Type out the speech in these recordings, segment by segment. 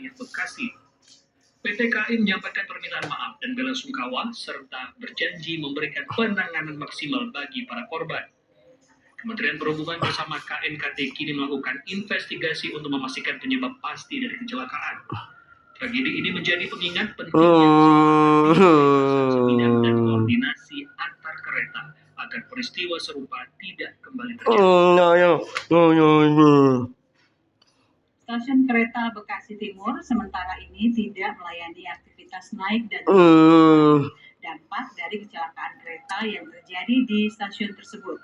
wilayah Bekasi. PT KAI menyampaikan permintaan maaf dan bela sungkawa serta berjanji memberikan penanganan maksimal bagi para korban. Kementerian Perhubungan bersama KNKT kini melakukan investigasi untuk memastikan penyebab pasti dari kecelakaan. Tragedi ini menjadi pengingat pentingnya keseimbangan dan koordinasi antar kereta agar peristiwa serupa tidak kembali terjadi. Stasiun kereta Bekasi Timur sementara ini tidak melayani aktivitas naik dan turun dampak dari kecelakaan kereta yang terjadi di stasiun tersebut.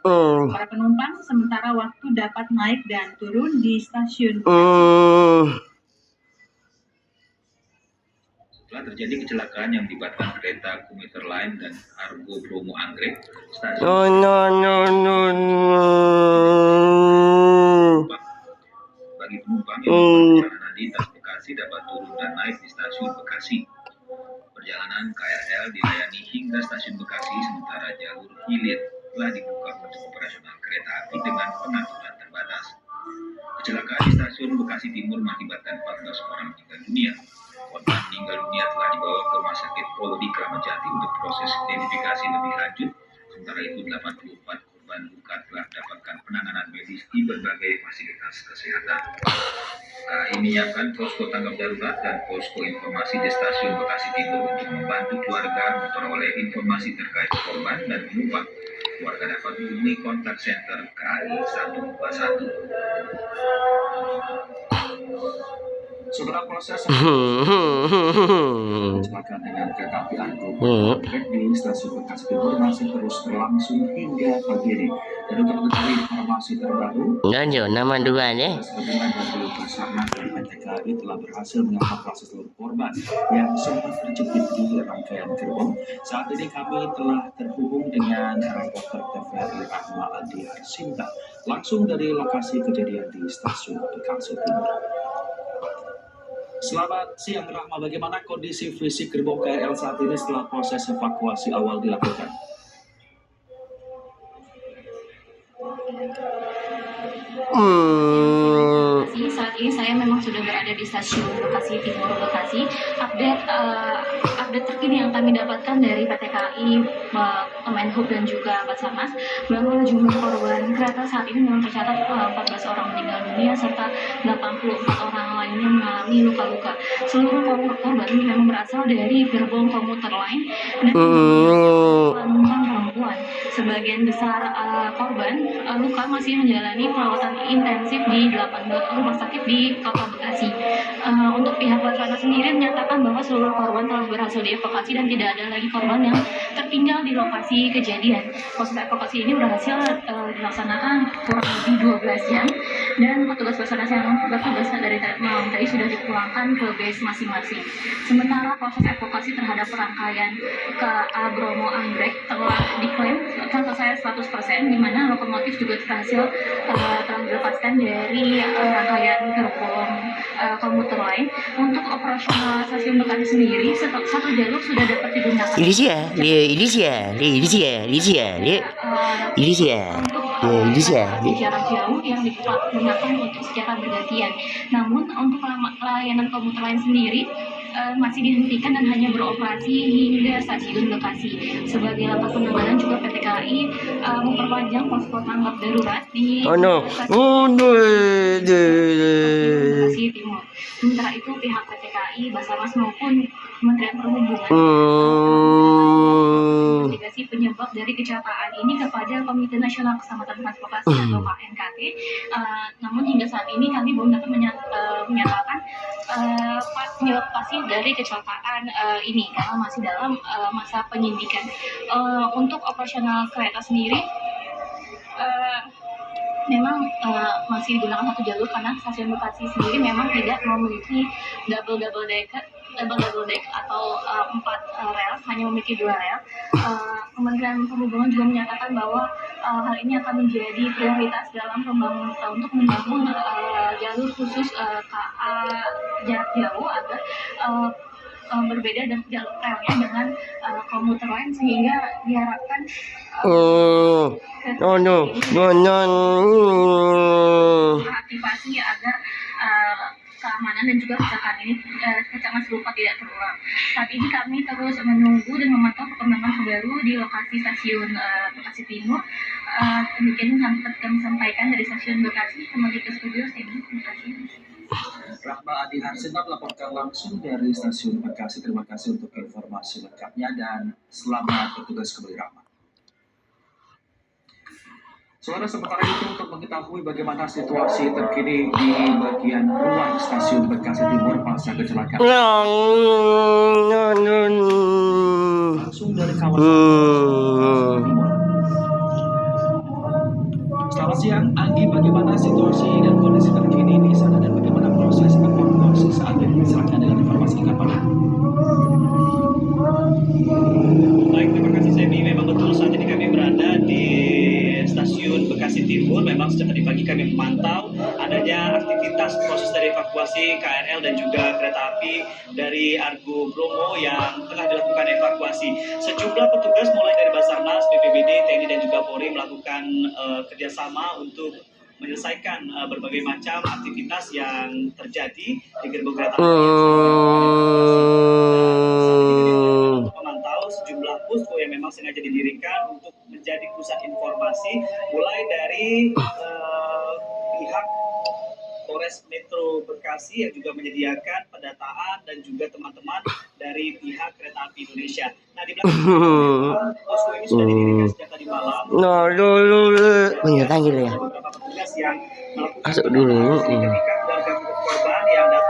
Para penumpang sementara waktu dapat naik dan turun di stasiun Bekasi. Setelah terjadi kecelakaan yang melibatkan kereta komuter lain dan Argo Bromo Anggrek, stasiun bagi penumpang yang melakukan perjalanan lintas Bekasi dapat turun dan naik di stasiun Bekasi. Perjalanan KRL dilayani hingga stasiun Bekasi, sementara jalur hilir telah dibuka untuk operasional kereta api dengan pengaturan terbatas. Kecelakaan di stasiun Bekasi Timur mengakibatkan 14 orang meninggal dunia. Korban meninggal dunia telah dibawa ke Rumah Sakit Polri Kramat Jati untuk proses identifikasi lebih lanjut. Sementara itu 84 korban luka telah mendapatkan penanganan medis di berbagai fasilitas kesehatan. KAI menyiapkan posko tanggap darurat dan posko informasi di stasiun Bekasi Timur untuk membantu keluarga memperoleh informasi terkait korban dan penumpang. Keluarga dapat menghubungi kontak center KAI 121. Setelah proses kecelakaan dengan kereta api Argo di stasiun Bekasi Timur masih terus berlangsung hingga pagi ini. Dan untuk mengetahui informasi terbaru, nama duanya Basarnas dari PT KAI telah berhasil mengevakuasi seluruh korban yang sempat terjepit di rangkaian gerbong. Saat ini kami telah terhubung dengan reporter TVRI Rahma Adi Harsinta langsung dari lokasi kejadian di stasiun Bekasi Timur. Selamat siang Rahma, bagaimana kondisi fisik gerbong KRL saat ini setelah proses evakuasi awal dilakukan? Saat ini saya memang sudah berada di stasiun Bekasi Timur Bekasi. Update terkini yang kami dapatkan dari PT KAI, Kemenhub dan juga Basarnas bahwa jumlah korban kereta saat ini memang tercatat 14 orang meninggal dunia serta 84 orang lainnya mengalami luka-luka. Seluruh korban memang berasal dari gerbong komuter lain dan penumpang perempuan. Sebagian besar korban luka masih menjalani perawatan intensif di 18 rumah sakit di Kota Bekasi. Untuk pihak Basarnas sendiri menyatakan bahwa seluruh korban telah berhasil dievakuasi dan tidak ada lagi korban yang tertinggal di lokasi kejadian. Proses evakuasi ini berhasil dilaksanakan kurang lebih 12 jam dan petugas Basarnas yang bertugas dari malam tadi sudah dipulangkan ke base masing-masing. Sementara proses evakuasi terhadap rangkaian KA Bromo Anggrek telah diklaim selesai 100%, di mana lokomotif juga berhasil telah dilepaskan dari rangkaian gerbong komuter lain. Untuk operasional stasiun Bekasi sendiri, satu jalur sudah dapat digunakan. Untuk jarak jauh yang digunakan untuk secara bergantian. Namun untuk layanan komuter lain sendiri masih dihentikan dan hanya beroperasi hingga stasiun Bekasi. Sebagai langkah penanganan juga PT KAI memperpanjang posko tanggap darurat di Bekasi Timur. Sementara itu pihak PT KAI, Basarnas maupun Kementerian Perhubungan investigasi penyebab dari kecelakaan ini kepada Komite Nasional Keselamatan Transportasi atau KNKT. Namun hingga saat ini kami belum dapat menyatakan penyebab pasti dari kecelakaan ini karena masih dalam masa penyidikan. Untuk operasional kereta sendiri memang masih digunakan satu jalur karena stasiun Bekasi sendiri memang tidak memiliki double deck atau 4 rel, hanya memiliki 2 rel. Kementerian Perhubungan juga menyatakan bahwa hal ini akan menjadi prioritas dalam untuk membangun jalur khusus KA jarak jauh agar berbeda dan jalur relnya dengan komuter lain sehingga diharapkan aktivasi agar keamanan dan juga kecelakaan ini kecelakaan serupa tidak terulang. Saat ini kami terus menunggu dan memantau perkembangan terbaru di lokasi stasiun Bekasi Timur. Demikian yang dapat kami sampaikan dari stasiun Bekasi. Kembali ke studio, terima kasih. Rahma Adi Harsina melaporkan langsung dari stasiun Bekasi. Terima kasih untuk informasi lengkapnya dan selamat bertugas kembali, Rahma. Saudara, sementara itu untuk mengetahui bagaimana situasi terkini di bagian luar stasiun Bekasi Timur pasca kecelakaan langsung dari kawasan Bekasi Timur. Selamat siang, Anggi. Bagaimana situasi dan kondisi terkini di sana dan bagaimana proses evakuasi saat ini? Silakan dengan informasi kapan. Baik, terima kasih Semi. Memang betul saat ini kami berada di stasiun Bekasi Timur. Memang sejak tadi pagi kami memantau adanya aktivitas proses dari evakuasi KRL dan juga kereta api dari Argo Bromo yang tengah dilakukan evakuasi. Sejumlah petugas mulai dari Basarnas, BPBD, TNI dan juga Polri melakukan kerjasama untuk menyelesaikan berbagai macam aktivitas yang terjadi di gerbong kereta api. Memantau sejumlah posko yang memang sengaja didirikan untuk menjadi pusat informasi, mulai dari pihak Polres Metro Bekasi yang juga menyediakan pendataan dan juga teman-teman dari pihak Kereta Api Indonesia. Nah, di belakang posko ini sudah didirikan sejak tadi malam. Beberapa petugas yang melakukan ketika keluarga korban yang datang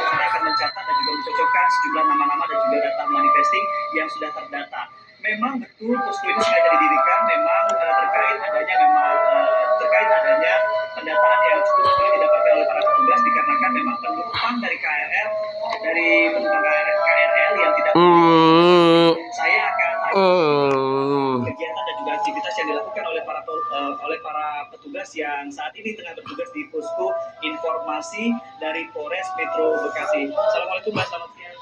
akan mencatat dan juga mencocokkan sejumlah nama-nama dan juga data manifesting yang sudah terdata. Memang betul posko ini sengaja didirikan memang terkait adanya pendataan yang cukup sulit didapatkan oleh para petugas dikarenakan memang penumpang dari KRL yang tidak saya akan kegiatan dan juga aktivitas yang dilakukan oleh para petugas yang saat ini tengah bertugas di posko informasi dari Polres Metro Bekasi. Assalamualaikum Mbak, selamat siang.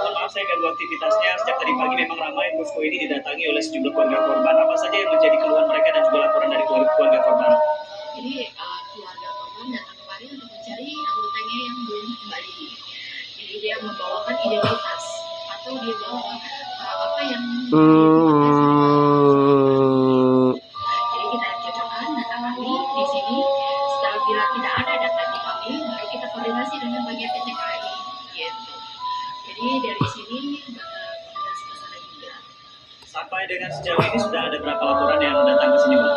Maaf saya ganggu aktivitasnya. Sejak tadi pagi memang ramai posko ini didatangi oleh sejumlah keluarga korban. Apa saja yang menjadi keluhan mereka dan juga laporan dari keluarga korban? Jadi keluarga korban datang kemari untuk mencari anggotanya yang belum kembali. Jadi dia membawakan identitas atau dia bawa apa yang jadi kita cocokkan data kami di sini. Setelah bila tidak ada data di kami, baru kita koordinasi dengan bagian PT KAI. Gitu. Jadi dari sini koordinasi ke sana juga. Sampai dengan sejauh ini sudah ada berapa laporan yang datang ke sini, Pak?